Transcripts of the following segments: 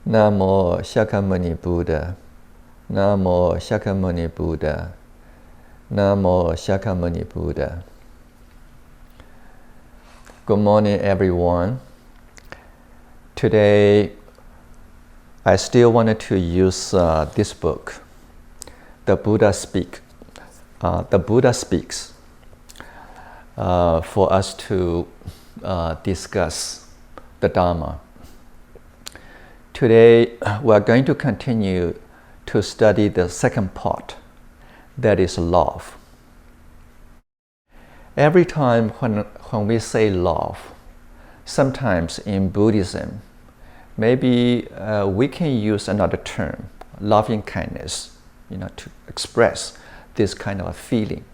Namo Shakyamuni Buddha. Namo Shakyamuni Buddha. Namo Shakyamuni Buddha. Good morning, everyone. Today, I still wanted to use this book, The Buddha Speaks, for us to discuss the Dharma. Today, we are going to continue to study the second part, that is love. Every time when we say love, sometimes in Buddhism, maybe we can use another term, loving kindness, to express this kind of a feeling.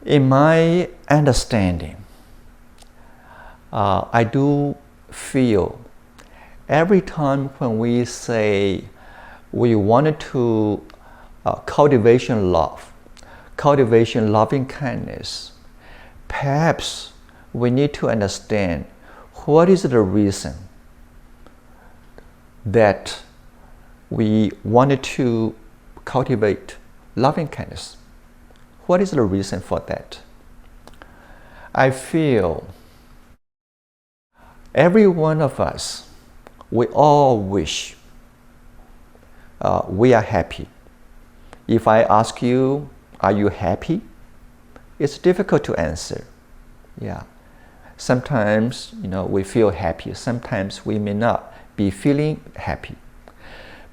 In my understanding, I do feel every time when we say we wanted to cultivation love, cultivation loving kindness, perhaps we need to understand what is the reason that we wanted to cultivate loving kindness. What is the reason for that? I feel every one of us, we all wish we are happy. If I ask you, are you happy? It's difficult to answer. Yeah. Sometimes, we feel happy. Sometimes we may not be feeling happy.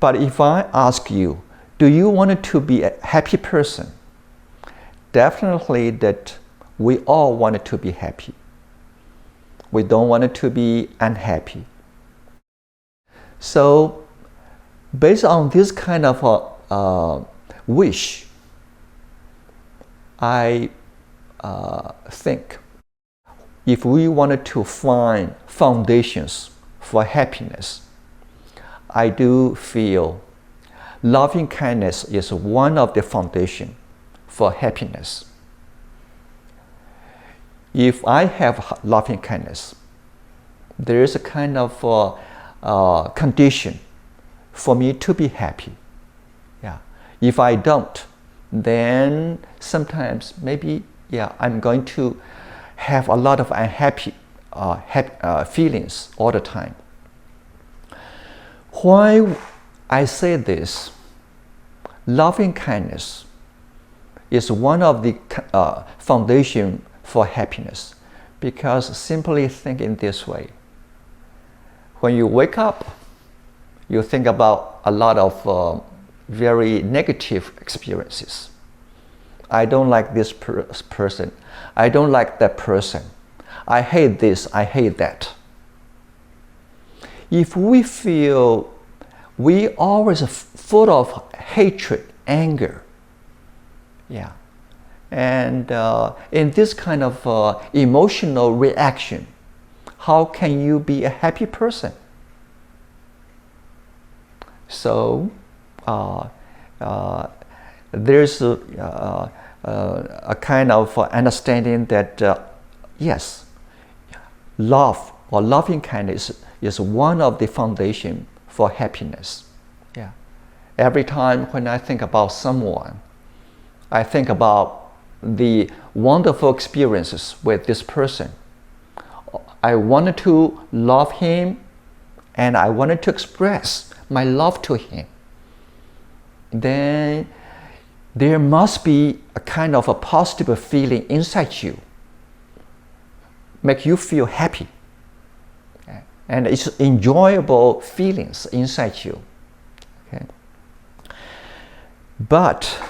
But if I ask you, do you want to be a happy person? Definitely that we all want to be happy. We don't want to be unhappy. So, based on this kind of wish, I think if we wanted to find foundations for happiness, I do feel loving kindness is one of the foundations for happiness. If I have loving kindness, there is a kind of condition for me to be happy. Yeah. If I don't, then sometimes maybe I'm going to have a lot of unhappy feelings all the time. Why I say this, loving kindness is one of the foundation for happiness, because simply think in this way. When you wake up, you think about a lot of very negative experiences. I don't like this person. I don't like that person. I hate this, I hate that. If we feel we always full of hatred, anger, and in this kind of emotional reaction, how can you be a happy person? So there's a kind of understanding that yes, love or loving kindness is one of the foundation for happiness. Yeah. Every time when I think about someone, I think about the wonderful experiences with this person. I wanted to love him and I wanted to express my love to him. Then there must be a kind of a positive feeling inside you, make you feel happy. And it's enjoyable feelings inside you. Okay? But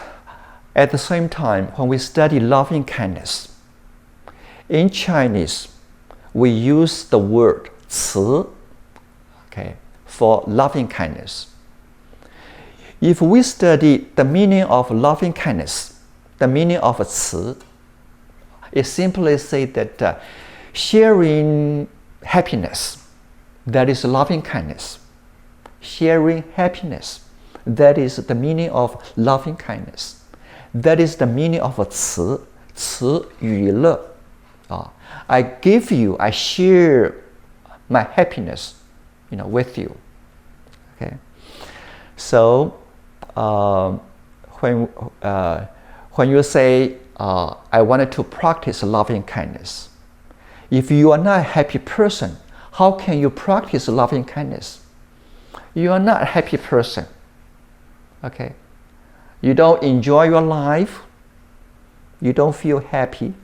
at the same time, when we study loving kindness, in Chinese, we use the word 慈, for loving kindness. If we study the meaning of loving kindness, the meaning of 慈, it simply says that sharing happiness, that is loving kindness. Sharing happiness, that is the meaning of loving kindness. That is the meaning of 慈, 慈与乐. I give you, I share my happiness with you. Okay. So when you say I wanted to practice loving kindness, if you are not a happy person, how can you practice loving kindness? You are not a happy person. Okay. You don't enjoy your life. You don't feel happy.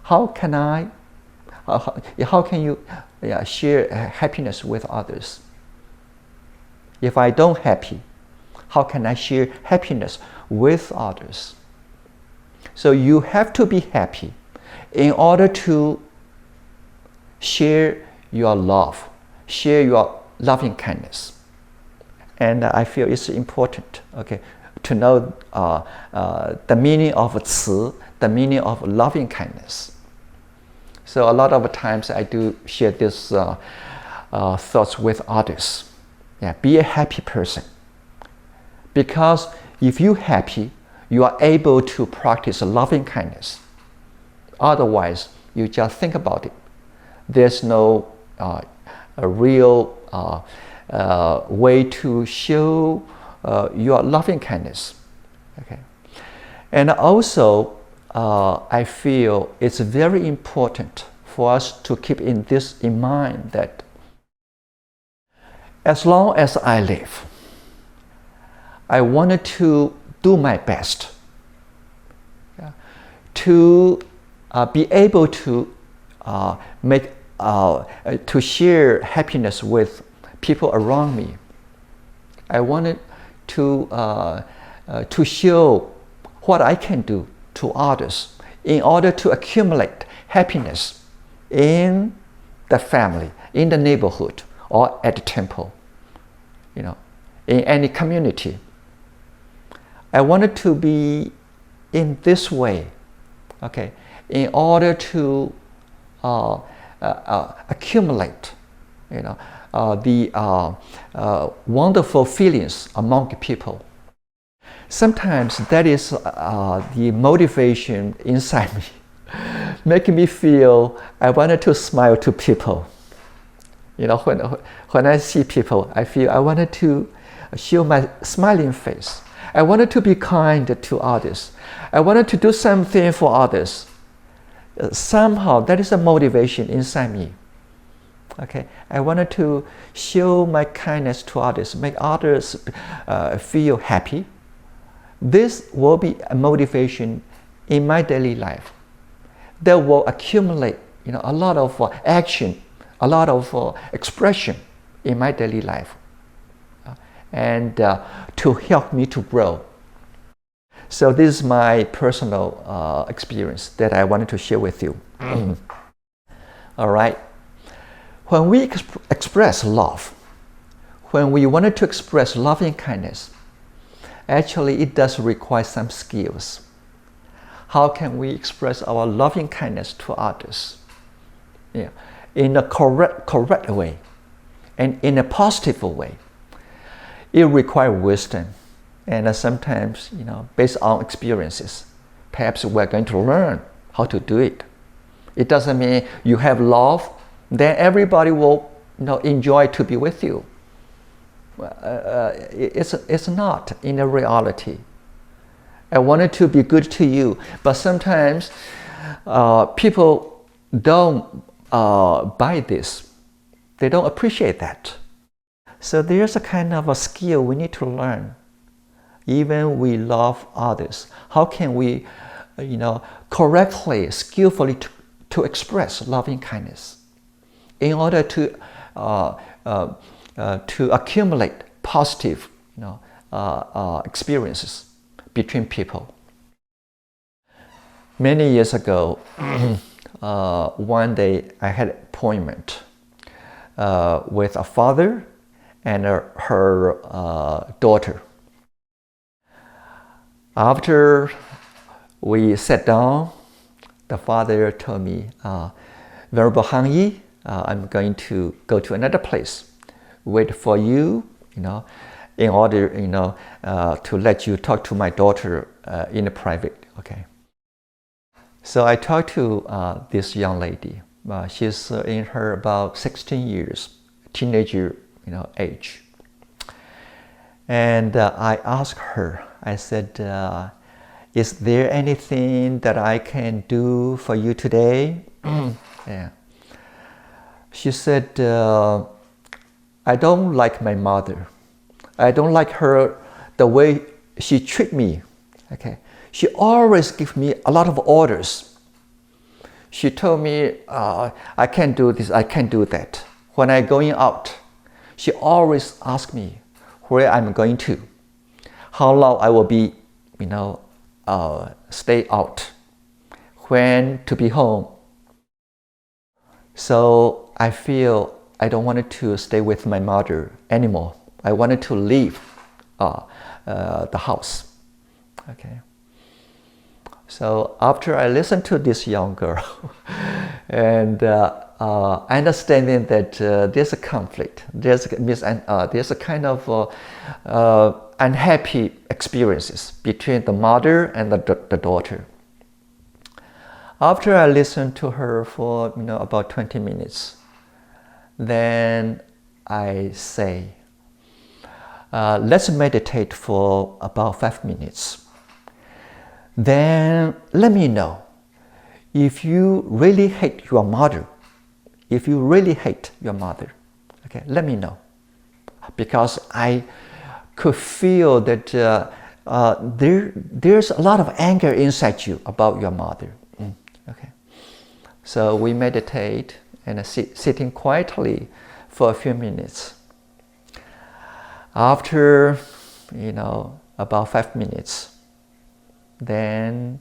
How can you share happiness with others? If I don't happy, how can I share happiness with others? So you have to be happy in order to share your love, share your loving kindness. And I feel it's important, okay, to know the meaning of 慈, the meaning of loving kindness. So a lot of times I do share these thoughts with others. Yeah, be a happy person. Because if you're happy, you are able to practice loving kindness. Otherwise, you just think about it. There's no a real way to show your loving kindness. Okay. And also, I feel it's very important for us to keep in mind that as long as I live, I wanted to do my best to be able to to share happiness with people around me. I wanted to show what I can do to others in order to accumulate happiness in the family, in the neighborhood, or at the temple, in any community. I wanted to be in this way, okay, in order to accumulate, the wonderful feelings among people. Sometimes that is the motivation inside me, making me feel I wanted to smile to people. When I see people, I feel I wanted to show my smiling face. I wanted to be kind to others. I wanted to do something for others. Somehow that is a motivation inside me. Okay, I wanted to show my kindness to others, make others feel happy. This will be a motivation in my daily life that will accumulate, a lot of action, a lot of expression in my daily life, and to help me to grow. So this is my personal experience that I wanted to share with you. All right. When we express love, when we wanted to express loving kindness, actually it does require some skills. How can we express our loving kindness to others? Yeah, in a correct way and in a positive way. It requires wisdom, and sometimes, based on experiences, perhaps we're going to learn how to do it. It doesn't mean you have love, then everybody will enjoy to be with you. It's not in a reality. I wanted to be good to you, but sometimes people don't buy this. They don't appreciate that. So there's a kind of a skill we need to learn. Even we love others, how can we, correctly, skillfully to express loving kindness in order to accumulate positive, experiences between people. Many years ago, one day I had an appointment with a father and her daughter. After we sat down, the father told me, Venerable Han Yi, I'm going to go to another place, wait for you, in order, to let you talk to my daughter in a private, okay. So I talked to this young lady. She's in her about 16 years, teenager, age. And I asked her, I said, is there anything that I can do for you today? Yeah. She said, I don't like my mother. I don't like her, the way she treats me. Okay. She always gives me a lot of orders. She told me, I can't do this, I can't do that. When I'm going out, she always asks me where I'm going to, how long I will be, stay out, when to be home. So I feel I don't want to stay with my mother anymore. I wanted to leave the house. Okay. So after I listened to this young girl and understanding that there's a conflict, there's a kind of unhappy experiences between the mother and the daughter. After I listened to her for about 20 minutes, then I say, let's meditate for about 5 minutes. Then let me know if you really hate your mother. If you really hate your mother, okay, let me know. Because I could feel that there's a lot of anger inside you about your mother. Okay. So we meditate and sitting quietly for a few minutes. After, about 5 minutes, then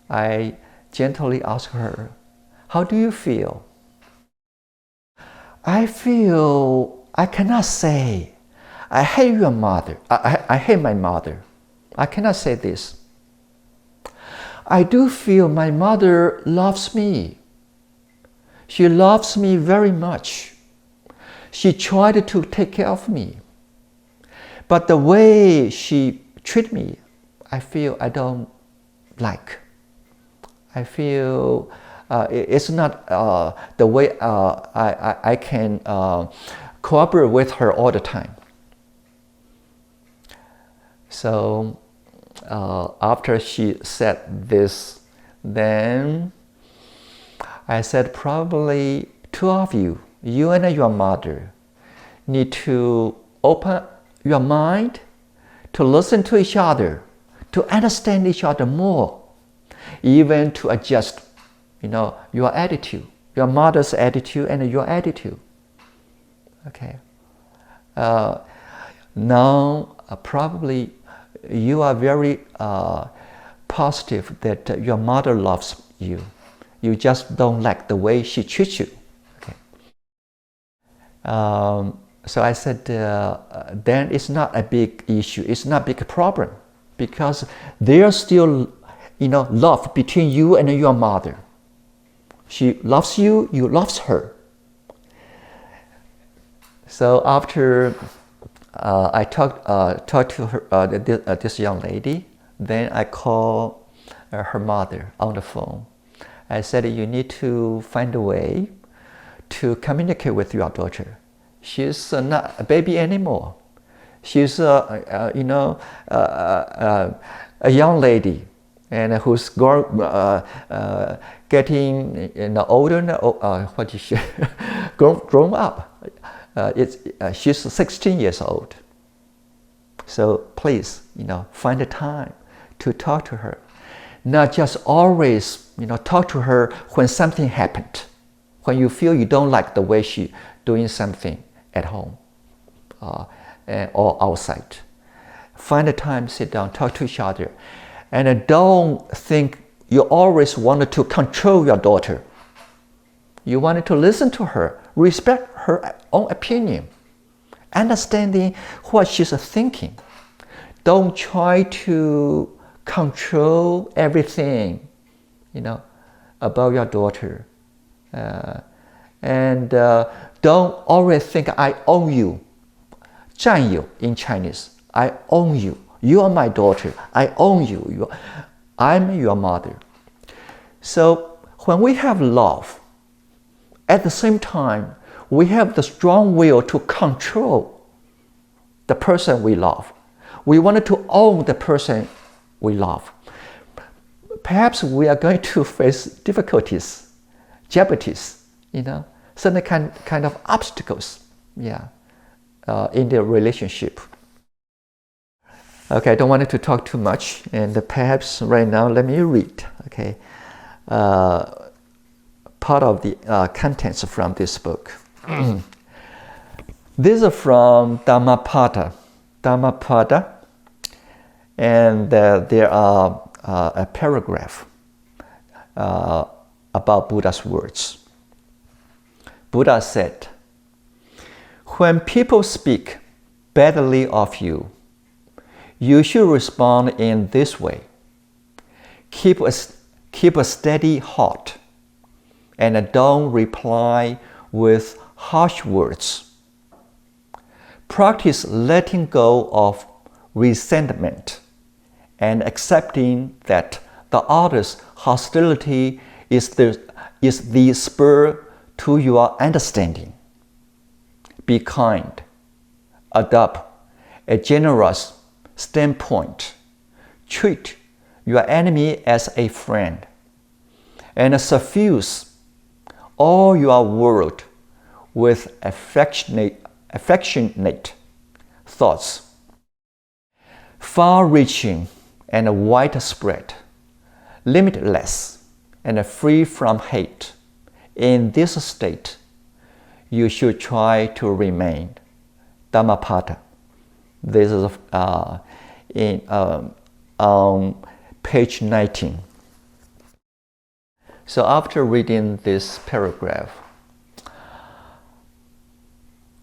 I gently ask her, how do you feel? I feel I cannot say, I hate your mother. I hate my mother. I cannot say this. I do feel my mother loves me. She loves me very much. She tried to take care of me. But the way she treats me, I feel I don't like. I feel it's not the way I can cooperate with her all the time. So after she said this, then I said, probably two of you, you and your mother, need to open your mind to listen to each other, to understand each other more, even to adjust, your attitude, your mother's attitude and your attitude. Okay. Now, probably you are very positive that your mother loves you. You just don't like the way she treats you. Okay. So I said, then it's not a big issue. It's not a big problem because there's still, love between you and your mother. She loves you, you loves her. So after I talked to her, this young lady, then I called her mother on the phone. I said, you need to find a way to communicate with your daughter. She's not a baby anymore. She's a young lady, and who's getting older, grown up. She's 16 years old. So please, find a time to talk to her. Not just always, talk to her when something happened, when you feel you don't like the way she's doing something at home or outside. Find a time, sit down, talk to each other. And don't think you always wanted to control your daughter. You wanted to listen to her, respect her own opinion, understanding what she's thinking. Don't try to control everything, about your daughter. And don't always think I own you. 占有 in Chinese. I own you. You are my daughter. I own you. I'm your mother. So when we have love, at the same time, we have the strong will to control the person we love. We wanted to own the person we love. Perhaps we are going to face difficulties, jeopardies, certain kind of obstacles, in the relationship. Okay, I don't want to talk too much, and perhaps right now let me read, part of the contents from this book. This is from Dhammapada, and there are a paragraph about Buddha's words. Buddha said, "When people speak badly of you, you should respond in this way. Keep a steady heart and don't reply with harsh words. Practice letting go of resentment and accepting that the other's hostility is the spur to your understanding. Be kind. Adopt a generous standpoint. Treat your enemy as a friend. And suffuse all your world with affectionate thoughts, far-reaching and widespread, limitless and free from hate. In this state, you should try to remain." Dhammapada. This is on page 19. So after reading this paragraph,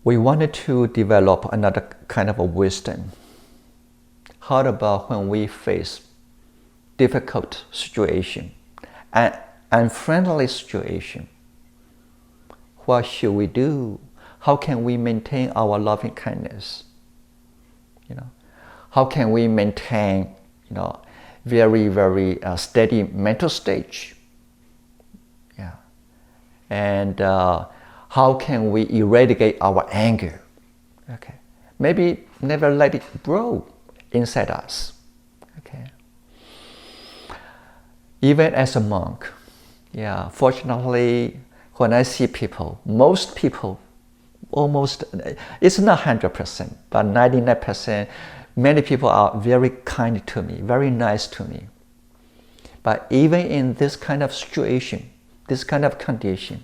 we wanted to develop another kind of a wisdom. How about when we face difficult situation, an unfriendly situation? What should we do? How can we maintain our loving kindness? How can we maintain, very, very steady mental stage? And how can we eradicate our anger? Maybe never let it grow inside us. Even as a monk, fortunately, when I see people, most people, almost, it's not 100%, but 99%, many people are very kind to me, very nice to me. But even in this kind of situation, this kind of condition,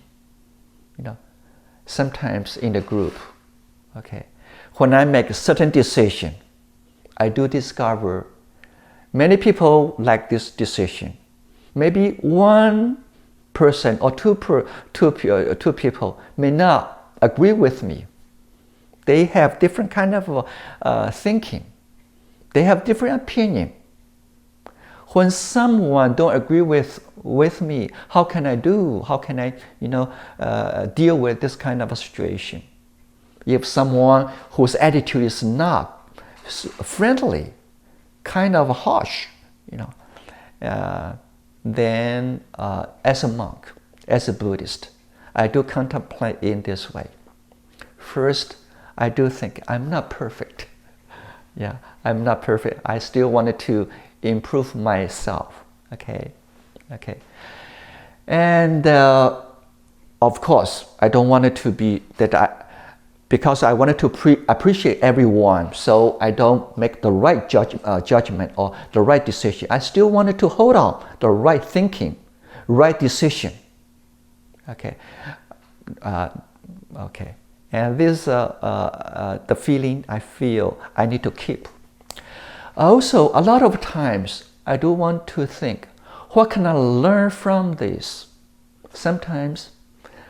sometimes in the group, when I make a certain decision, I do discover many people like this decision. Maybe one person or two people may not agree with me. They have different kind of thinking. They have different opinion. When someone don't agree with me, how can I do? How can I, deal with this kind of a situation? If someone whose attitude is not friendly, kind of harsh, then as a monk, as a Buddhist, I do contemplate in this way. First, I do think I'm not perfect. I'm not perfect. I still wanted to improve myself. And of course, I don't want it to be that because I wanted to appreciate everyone, so I don't make the right judgment or the right decision. I still wanted to hold on the right thinking, right decision. And this is the feeling I feel I need to keep. Also, a lot of times, I do want to think, what can I learn from this? Sometimes,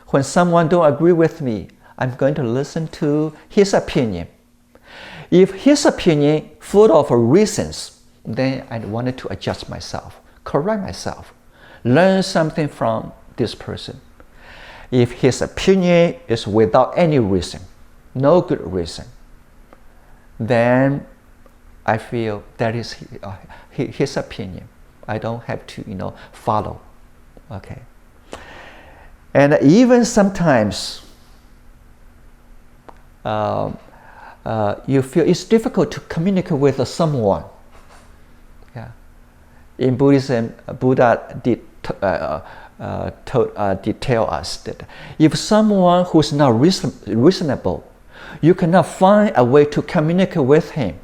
when someone don't agree with me, I'm going to listen to his opinion. If his opinion full of reasons, then I wanted to adjust myself, correct myself, learn something from this person. If his opinion is without any reason, no good reason, then I feel that is his opinion. I don't have to, follow. And even sometimes, you feel it's difficult to communicate with someone. Yeah. In Buddhism, Buddha did tell us that if someone who's not reasonable, you cannot find a way to communicate with him,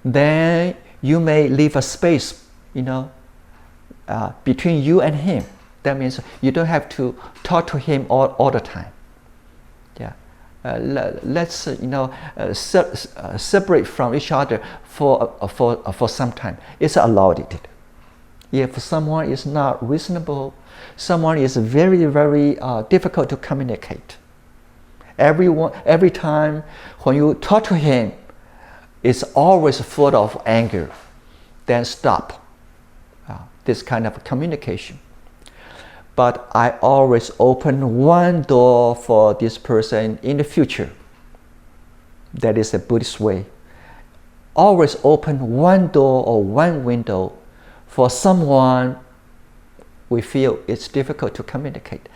then you may leave a space, between you and him. That means you don't have to talk to him all the time. Yeah. Let's separate from each other for some time. It's allowed. If someone is not reasonable, someone is very, very difficult to communicate. Every time when you talk to him, it's always full of anger. Then stop this kind of communication. But I always open one door for this person in the future. That is a Buddhist way. Always open one door or one window for someone we feel it's difficult to communicate.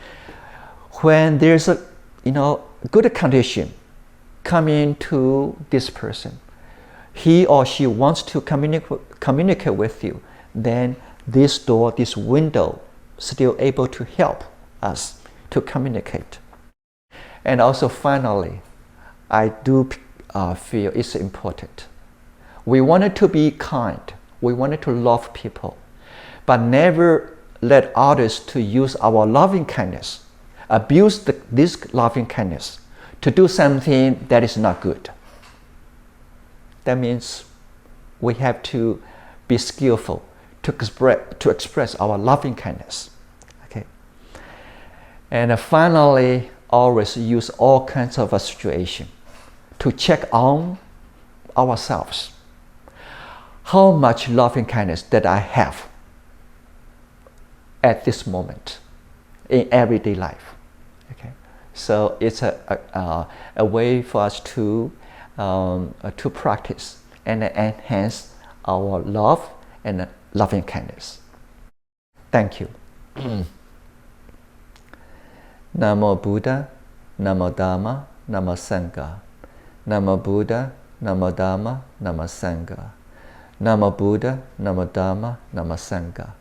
When there's a good condition coming to this person, he or she wants to communicate with you, then this door, this window, still able to help us to communicate. And also finally, I do feel it's important. We wanted to be kind. We wanted to love people, but never let others to use our loving kindness, abuse this loving kindness to do something that is not good. That means we have to be skillful to express our loving kindness. Okay. And finally, always use all kinds of a situation to check on ourselves. How much loving kindness that I have at this moment in everyday life. Okay. So it's a way for us to practice and enhance our love and loving kindness. Thank you. Namo Buddha, Namo Dhamma, Namo Sangha. Namo Buddha, Namo Dhamma, Namo Sangha. Namo Buddha, Namo Dhamma, Namo Sangha.